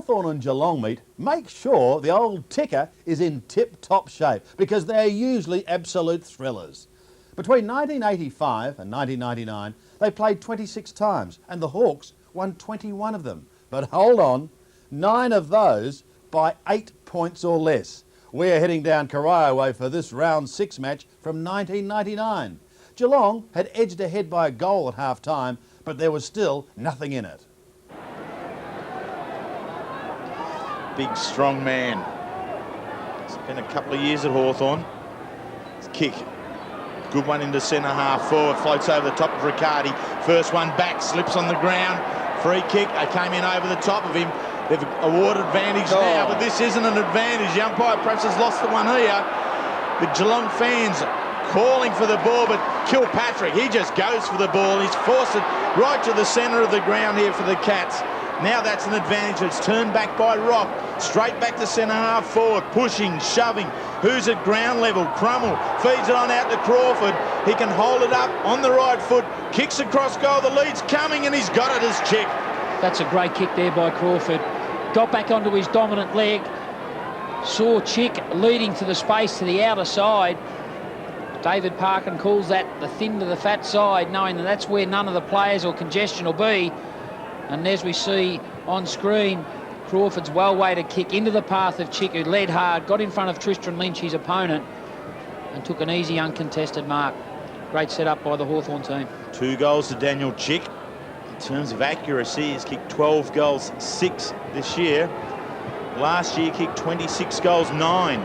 Hawthorn and Geelong meet, make sure the old ticker is in tip-top shape because they're usually absolute thrillers. Between 1985 and 1999, they played 26 times and the Hawks won 21 of them. But hold on, 9 of those by 8 points or less. We're heading down Kardina way for this round 6 match from 1999. Geelong had edged ahead by a goal at half-time, but there was still nothing in it. Big, strong man. Spent a couple of years at Hawthorn. His kick. Good one into centre half forward. Floats over the top of Riccardi. First one back. Slips on the ground. Free kick. They came in over the top of him. They've awarded advantage now, but this isn't an advantage. The umpire perhaps has lost the one here. The Geelong fans calling for the ball, but Kilpatrick, he just goes for the ball. He's forced it right to the centre of the ground here for the Cats. Now that's an advantage. It's turned back by Rock. Straight back to centre half forward. Pushing, shoving. Who's at ground level? Crummell feeds it on out to Crawford. He can hold it up on the right foot. Kicks across goal. The lead's coming and he's got it as Chick. That's a great kick there by Crawford. Got back onto his dominant leg. Saw Chick leading to the space to the outer side. David Parkin calls that the thin to the fat side, knowing that that's where none of the players or congestion will be. And as we see on screen, Crawford's well-weighted kick into the path of Chick, who led hard, got in front of Tristan Lynch, his opponent, and took an easy, uncontested mark. Great setup by the Hawthorn team. 2 goals to Daniel Chick. In terms of accuracy, he's kicked 12 goals, 6 this year. Last year, kicked 26 goals, 9.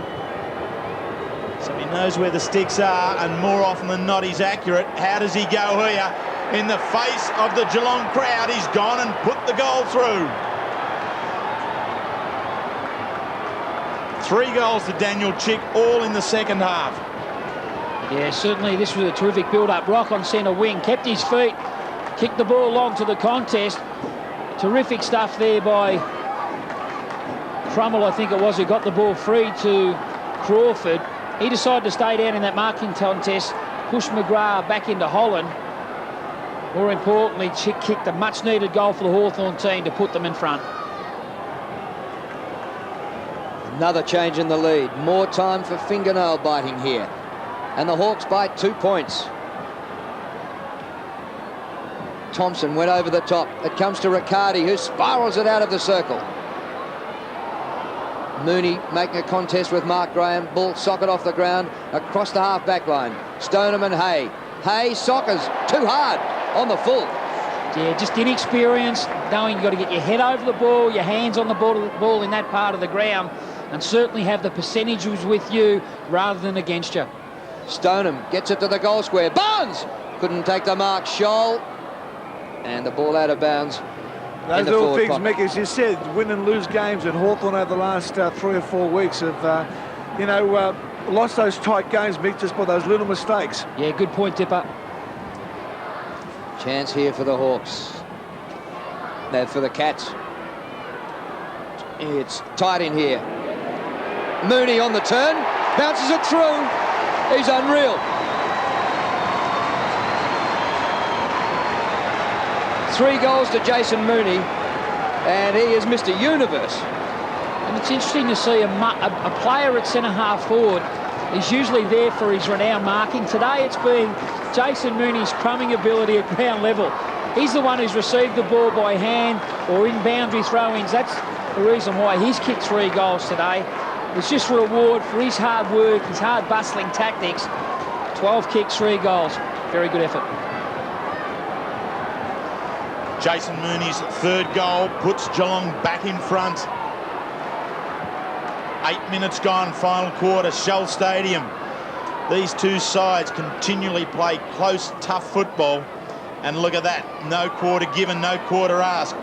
So he knows where the sticks are, and more often than not, he's accurate. How does he go here? In the face of the Geelong crowd, he's gone and put the goal through. 3 goals to Daniel Chick, all in the second half. Yeah, certainly this was a terrific build-up. Rock on centre wing, kept his feet, kicked the ball long to the contest. Terrific stuff there by Crummell, I think it was, who got the ball free to Crawford. He decided to stay down in that marking contest, push McGrath back into Holland. More importantly, Chick kicked a much-needed goal for the Hawthorn team to put them in front. Another change in the lead. More time for fingernail biting here. And the Hawks bite 2 points. Thompson went over the top. It comes to Riccardi, who spirals it out of the circle. Mooney making a contest with Mark Graham. Ball socket off the ground, across the half-back line. Stoneham and Hay. Hay sockers too hard on the full. Yeah, just inexperience, knowing you've got to get your head over the ball, your hands on the ball in that part of the ground, and certainly have the percentages with you rather than against you. Stoneham gets it to the goal square. Barnes couldn't take the mark. Scholl, and the ball out of bounds. Those little things, Mick, as you said, win and lose games, and Hawthorn over the last 3 or 4 weeks have, lost those tight games, Mick, just by those little mistakes. Yeah, good point, Dipper. Chance here for the Hawks. Now for the Cats. It's tight in here. Mooney on the turn, bounces it through. He's unreal. 3 goals to Jason Mooney, and he is Mr. Universe. And it's interesting to see a player at centre half forward. He's usually there for his renowned marking. Today it's been Jason Mooney's crumbing ability at ground level. He's the one who's received the ball by hand or in boundary throw-ins. That's the reason why he's kicked 3 goals today. It's just a reward for his hard work, his hard bustling tactics. 12 kicks, 3 goals. Very good effort. Jason Mooney's 3rd goal puts Geelong back in front. 8 minutes gone, final quarter, Shell Stadium. These two sides continually play close, tough football. And look at that, no quarter given, no quarter asked.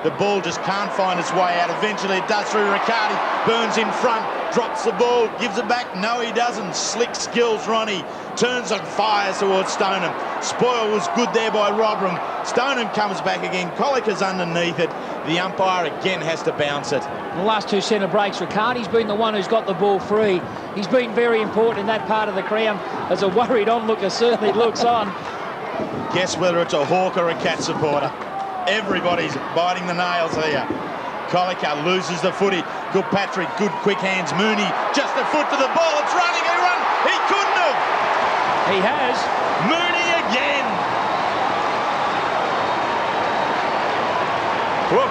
The ball just can't find its way out. Eventually it does through Riccardi. Burns in front, drops the ball, gives it back. No, he doesn't. Slick skills, Ronnie. Turns and fires towards Stoneham. Spoil was good there by Robram. Stoneham comes back again. Colliker's underneath it. The umpire again has to bounce it. In the last 2 centre breaks, Riccardi's been the one who's got the ball free. He's been very important in that part of the ground. As a worried onlooker certainly looks on. Guess whether it's a Hawk or a Cat supporter. Everybody's biting the nails here. Colliker loses the footy. Kilpatrick, good quick hands. Mooney, just a foot to the ball. It's running. He run. He couldn't have. He has. Mooney again. Whoa.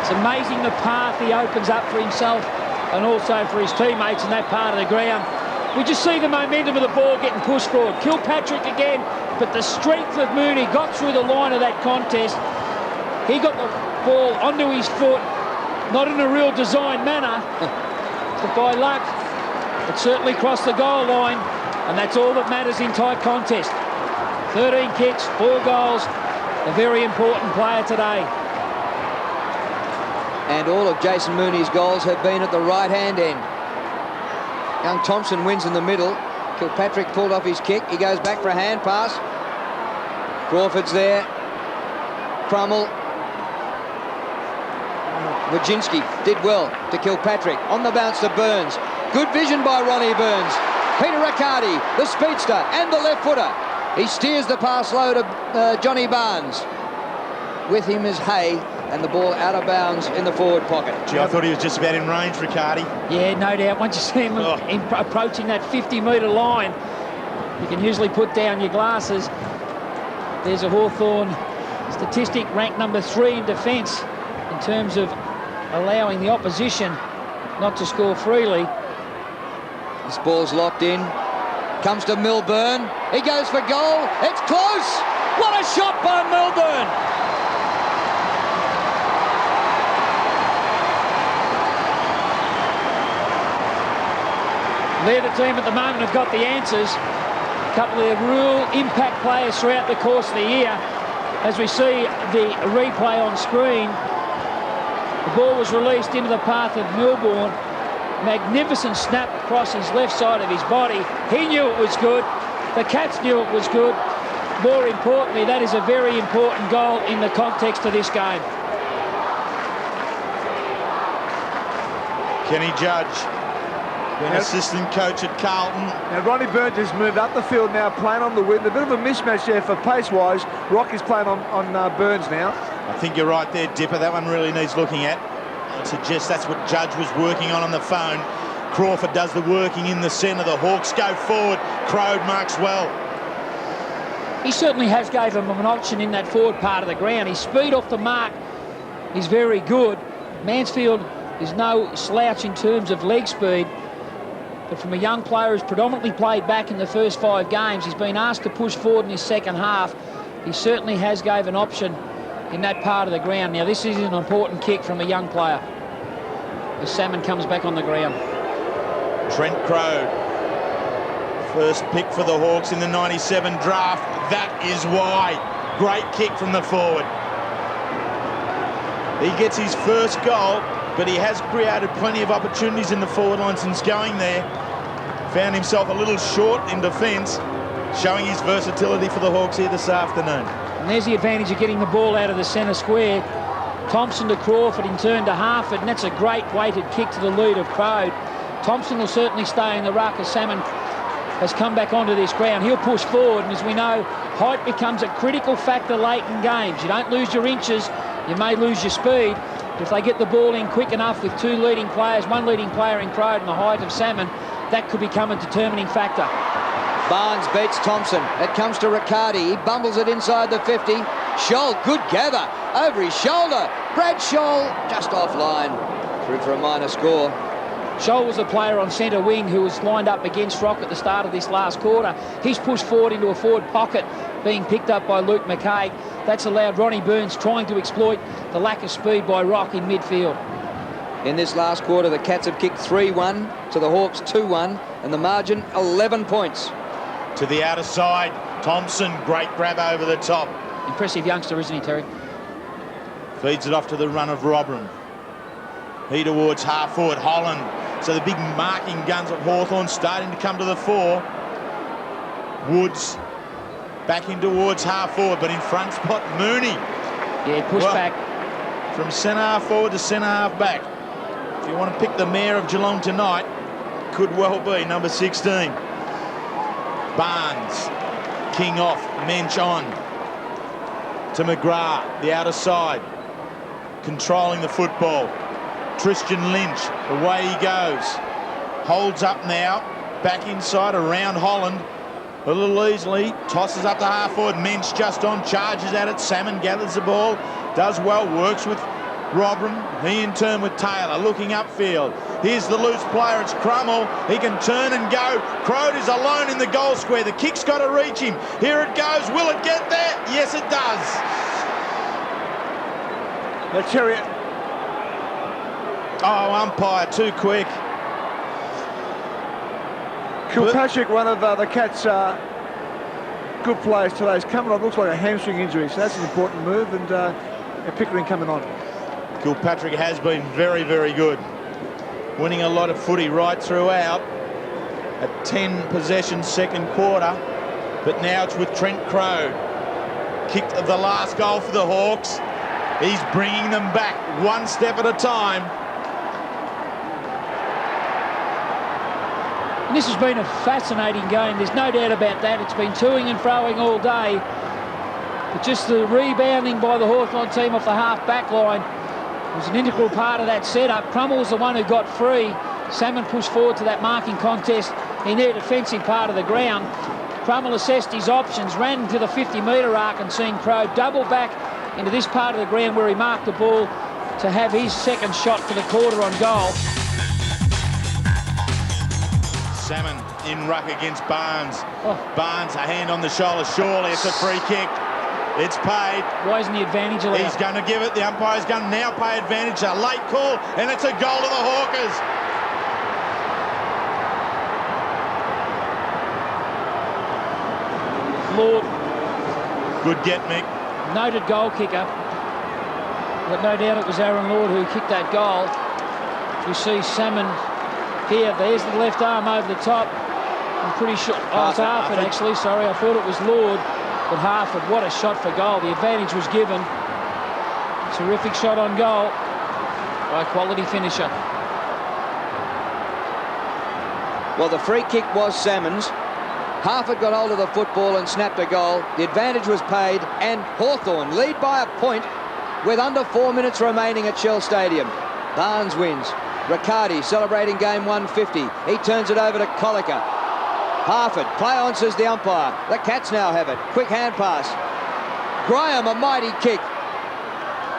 It's amazing the path he opens up for himself and also for his teammates in that part of the ground. We just see the momentum of the ball getting pushed forward. Kilpatrick again, but the strength of Mooney got through the line of that contest. He got the ball onto his foot, not in a real design manner, but by luck, it certainly crossed the goal line, and that's all that matters in tight contest. 13 kicks, 4 goals, a very important player today. And all of Jason Mooney's goals have been at the right-hand end. Young Thompson wins in the middle. Kilpatrick pulled off his kick. He goes back for a hand pass. Crawford's there. Crummell. Wojcinski did well to Kilpatrick. On the bounce to Burns. Good vision by Ronnie Burns. Peter Riccardi, the speedster, and the left footer. He steers the pass low to Johnny Barnes. With him is Hay, and the ball out of bounds in the forward pocket. Gee, I thought he was just about in range, Riccardi. Yeah, no doubt. Once you see him approaching that 50-metre line, you can usually put down your glasses. There's a Hawthorn statistic ranked number 3 in defence in terms of allowing the opposition not to score freely. This ball's locked in. Comes to Milburn. He goes for goal. It's close. What a shot by Milburn. They're the team at the moment have got the answers. A couple of real impact players throughout the course of the year. As we see the replay on screen, the ball was released into the path of Milburn. Magnificent snap across his left side of his body. He knew it was good. The Cats knew it was good. More importantly, that is a very important goal in the context of this game. Kenny Judge, an assistant coach at Carlton. Now, Ronnie Burns has moved up the field now, playing on the wing. A bit of a mismatch there for pace-wise. Rocky's playing on Burns now. I think you're right there, Dipper. That one really needs looking at. I'd suggest that's what Judge was working on the phone. Crawford does the working in the centre. The Hawks go forward. Crode marks well. He certainly has gave him an option in that forward part of the ground. His speed off the mark is very good. Mansfield is no slouch in terms of leg speed. But from a young player who's predominantly played back in the first 5 games, he's been asked to push forward in his second half. He certainly has gave an option in that part of the ground. Now, this is an important kick from a young player as Salmon comes back on the ground. Trent Crode, first pick for the Hawks in the 97 draft. That is why. Great kick from the forward. He gets his first goal, but he has created plenty of opportunities in the forward line since going there. Found himself a little short in defence, showing his versatility for the Hawks here this afternoon. And there's the advantage of getting the ball out of the centre square. Thompson to Crawford, in turn to Harford, and that's a great weighted kick to the lead of Crode. Thompson will certainly stay in the ruck as Salmon has come back onto this ground. He'll push forward, and as we know, height becomes a critical factor late in games. You don't lose your inches, you may lose your speed. If they get the ball in quick enough with 2 leading players, 1 leading player in Crode and the height of Salmon, that could become a determining factor. Barnes beats Thompson. It comes to Riccardi. He bumbles it inside the 50. Scholl, good gather. Over his shoulder. Brad Scholl just offline. Through for a minor score. Scholl was the player on centre wing who was lined up against Rock at the start of this last quarter. He's pushed forward into a forward pocket, being picked up by Luke McKay. That's allowed Ronnie Burns trying to exploit the lack of speed by Rock in midfield. In this last quarter, the Cats have kicked 3-1 to the Hawks 2-1, and the margin 11 points. To the outer side, Thompson, great grab over the top. Impressive youngster, isn't he, Terry? Feeds it off to the run of Robram. He towards half forward, Holland. So the big marking guns of Hawthorn starting to come to the fore. Woods back in towards half forward, but in front spot, Mooney. Yeah, push back. From centre half forward to centre half back. If you want to pick the mayor of Geelong tonight, could well be number 16. Barnes, King off, Mensch on. To McGrath, the outer side. controlling the football. Tristan Lynch, away he goes. Holds up now, back inside around Holland. A little easily, tosses up the half forward. Mensch just on, charges at it. Salmon gathers the ball, does well, works with Robran. He in turn with Taylor, looking upfield. Here's the loose player, it's Crummell. He can turn and go. Crode is alone in the goal square. The kick's got to reach him. Here it goes. Will it get there? Yes, it does. The Terrier. Oh, umpire, too quick. Kilpatrick, one of the Cats' good players today, is coming on. Looks like a hamstring injury, so that's an important move. And Pickering coming on. Kilpatrick has been very, very good. Winning a lot of footy right throughout. A 10 possession second quarter. But now it's with Trent Crode. Kicked the last goal for the Hawks. He's bringing them back one step at a time. And this has been a fascinating game. There's no doubt about that. It's been toing and froing all day. But just the rebounding by the Hawthorn team off the half-back line was an integral part of that setup. Crummell was the one who got free. Salmon pushed forward to that marking contest in their defensive part of the ground. Crummell assessed his options, ran to the 50-metre arc and seen Crowe double back into this part of the ground where he marked the ball to have his second shot for the quarter on goal. Salmon in ruck against Barnes. Oh. Barnes, a hand on the shoulder, surely it's a free kick. It's paid. Why isn't the advantage allowed? He's going to give it. The umpire's going to now pay advantage. A late call, and it's a goal to the Hawkers. Lord. Good get, Mick. Noted goal kicker. But no doubt it was Aaron Lord who kicked that goal. You see Salmon here. There's the left arm over the top. I'm pretty sure. Oh, it's Harford, actually. Sorry, I thought it was Lord. But Harford, what a shot for goal. The advantage was given. Terrific shot on goal by a quality finisher. Well, the free kick was Salmon's. Harford got hold of the football and snapped a goal. The advantage was paid, and Hawthorn lead by a point with under 4 minutes remaining at Shell Stadium. Barnes wins. Riccardi celebrating game 150. He turns it over to Colliker. Harford, play on, says the umpire. The Cats now have it. Quick hand pass. Graham, a mighty kick.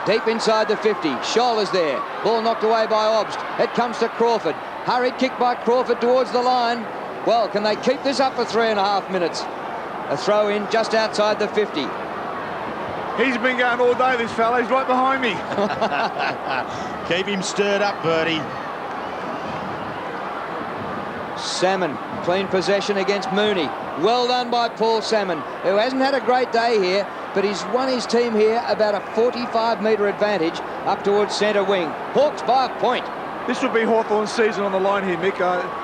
Deep inside the 50. Scholl is there. Ball knocked away by Obst. It comes to Crawford. Hurried kick by Crawford towards the line. Well, can they keep this up for 3.5 minutes? A throw in just outside the 50. He's been going all day, this fella. He's right behind me. Keep him stirred up, Bertie. Salmon, clean possession against Mooney. Well done by Paul Salmon, who hasn't had a great day here, but he's won his team here about a 45-metre advantage up towards centre wing. Hawks by a point. This will be Hawthorn's season on the line here, Mick.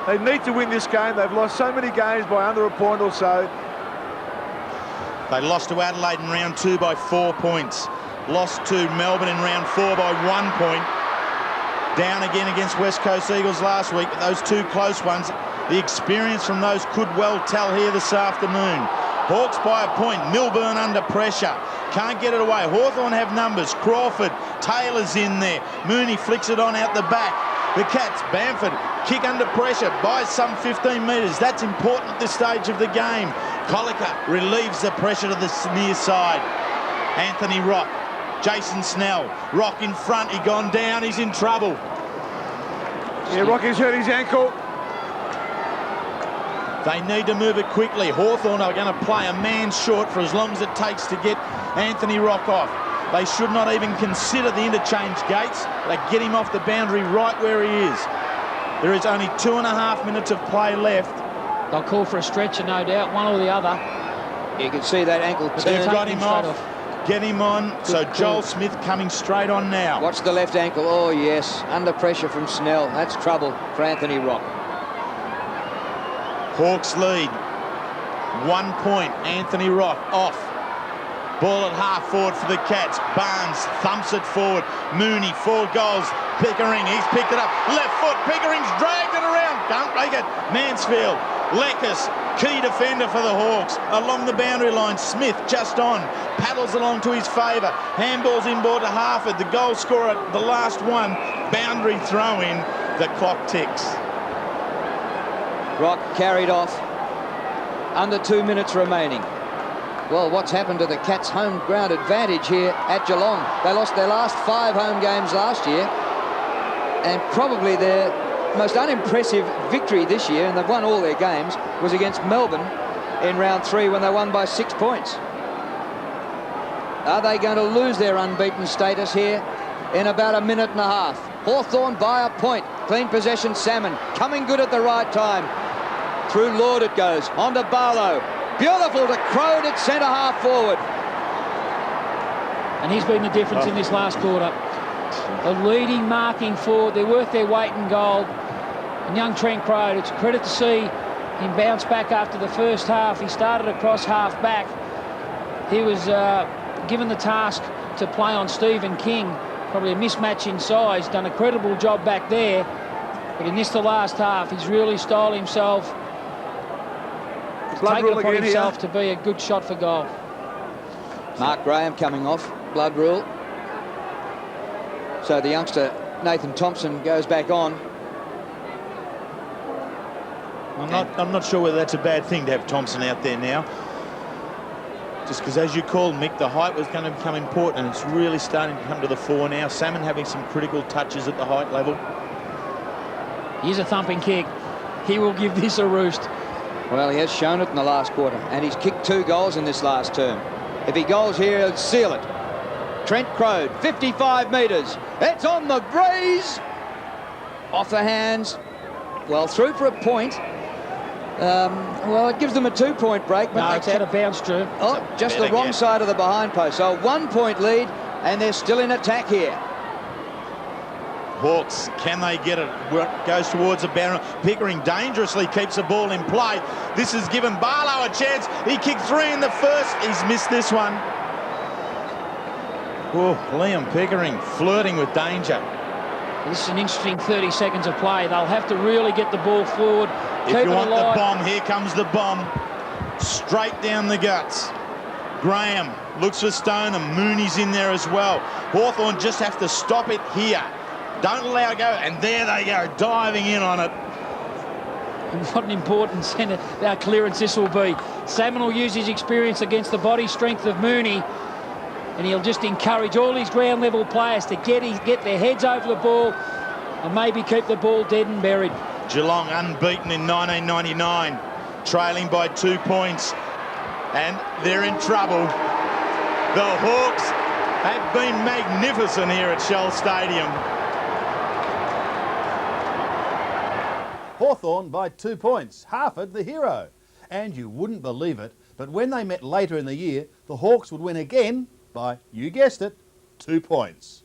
They need to win this game. They've lost so many games by under a point or so. They lost to Adelaide in round 2 by 4 points. Lost to Melbourne in round 4 by 1 point. Down again against West Coast Eagles last week, but those two close ones, the experience from those could well tell here this afternoon. Hawks by a point. Milburn under pressure. Can't get it away. Hawthorn have numbers. Crawford, Taylor's in there. Mooney flicks it on out the back. The Cats, Bamford, kick under pressure by some 15 metres. That's important at this stage of the game. Colliker relieves the pressure to the near side. Anthony Rock, Jason Snell. Rock in front. He gone down. He's in trouble. Yeah, Rocky's hurt his ankle. They need to move it quickly. Hawthorn are going to play a man short for as long as it takes to get Anthony Rock off. They should not even consider the interchange gates. They get him off the boundary right where he is. There is only 2.5 minutes of play left. They'll call for a stretcher, no doubt, one or the other. You can see that ankle turn. They've got him off. Get him on. Good so call. Joel Smith coming straight on now. Watch the left ankle. Oh, yes. Under pressure from Snell. That's trouble for Anthony Rock. Hawks lead. 1 point. Anthony Rock off. Ball at half forward for the Cats. Barnes thumps it forward. Mooney, 4 goals. Pickering, he's picked it up. Left foot, Pickering's dragged it around. Can't make it. Mansfield. Leckis, key defender for the Hawks. Along the boundary line, Smith just on. paddles along to his favour. Handball's inboard to Harford. The goal scorer, the last one, boundary throw in. The clock ticks. Rock carried off. Under 2 minutes remaining. Well, what's happened to the Cats' home ground advantage here at Geelong? They lost their last 5 home games last year, and probably their most unimpressive victory this year, and they've won all their games, was against Melbourne in round 3 when they won by 6 points. Are they going to lose their unbeaten status here in about a minute and a half? Hawthorn by a point. Clean possession, Salmon coming good at the right time. Through Lord it goes, on to Barlow. Beautiful to Crode at centre-half forward. And he's been the difference in this last quarter. The leading marking forward, they're worth their weight in gold. And young Trent Crode, it's a credit to see him bounce back after the first half. He started across half back. He was given the task to play on Stephen King, probably a mismatch in size, done a credible job back there. But in this, the last half, he's really styled himself, taken it upon himself to be a good shot for goal. Mark Graham coming off, blood rule. So the youngster Nathan Thompson goes back on. I'm not sure whether that's a bad thing to have Thompson out there now. Just because, as you called, Mick, the height was going to become important, and it's really starting to come to the fore now. Salmon having some critical touches at the height level. Here's a thumping kick. He will give this a roost. Well, he has shown it in the last quarter, and he's kicked 2 goals in this last term. If he goals here, he'll seal it. Trent Crode, 55 metres. It's on the breeze. Off the hands. Well, through for a point. Well, it gives them a 2-point break. But no, it's out of bounds, Drew. Oh, just the wrong side of the behind post. So a 1-point lead, and they're still in attack here. Hawks, can they get it? Goes towards the boundary. Pickering dangerously keeps the ball in play. This has given Barlow a chance. He kicked 3 in the first. He's missed this one. Oh, Liam Pickering flirting with danger. This is an interesting 30 seconds of play. They'll have to really get the ball forward. If you want the bomb, here comes the bomb. Straight down the guts. Graham looks for Stone, and Mooney's in there as well. Hawthorn just have to stop it here. Don't allow it go, and there they go, diving in on it. And what an important centre clearance this will be. Salmon will use his experience against the body strength of Mooney, and he'll just encourage all his ground level players to get their heads over the ball and maybe keep the ball dead and buried. Geelong unbeaten in 1999, trailing by 2 points, and they're in trouble. The Hawks have been magnificent here at Shell Stadium. Hawthorn by 2 points. Harford the hero. And you wouldn't believe it, but when they met later in the year, the Hawks would win again by, you guessed it, 2 points.